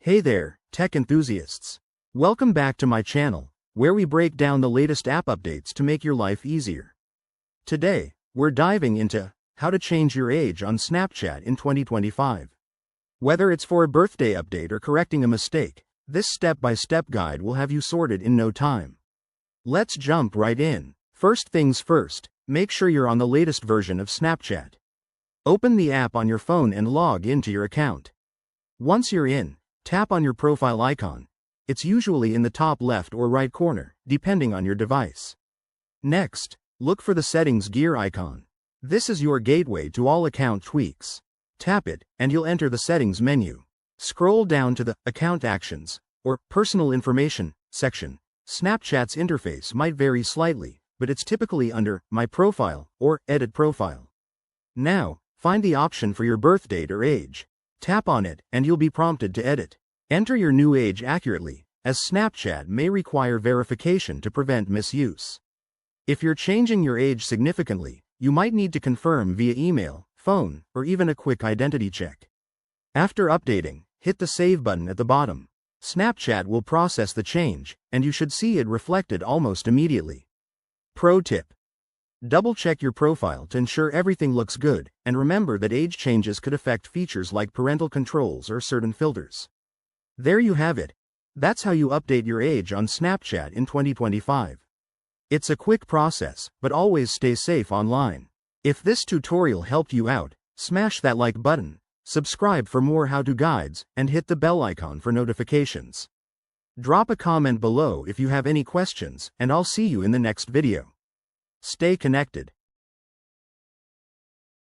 Hey there, tech enthusiasts. Welcome back to my channel, where we break down the latest app updates to make your life easier. Today, we're diving into how to change your age on Snapchat in 2025. Whether it's for a birthday update or correcting a mistake, this step-by-step guide will have you sorted in no time. Let's jump right in. First things first, make sure you're on the latest version of Snapchat. Open the app on your phone and log into your account. Once you're in, tap on your profile icon. It's usually in the top left or right corner, depending on your device. Next, look for the settings gear icon. This is your gateway to all account tweaks. Tap it, and you'll enter the settings menu. Scroll down to the Account Actions, or Personal Information, section. Snapchat's interface might vary slightly, but it's typically under My Profile or Edit Profile. Now, find the option for your birth date or age. Tap on it, and you'll be prompted to edit. Enter your new age accurately, as Snapchat may require verification to prevent misuse. If you're changing your age significantly, you might need to confirm via email, phone, or even a quick identity check. After updating, hit the Save button at the bottom. Snapchat will process the change, and you should see it reflected almost immediately. Pro tip: double-check your profile to ensure everything looks good, and remember that age changes could affect features like parental controls or certain filters. There you have it. That's how you update your age on Snapchat in 2025. It's a quick process, but always stay safe online. If this tutorial helped you out, smash that like button, subscribe for more how-to guides, and hit the bell icon for notifications. Drop a comment below if you have any questions, and I'll see you in the next video. Stay connected.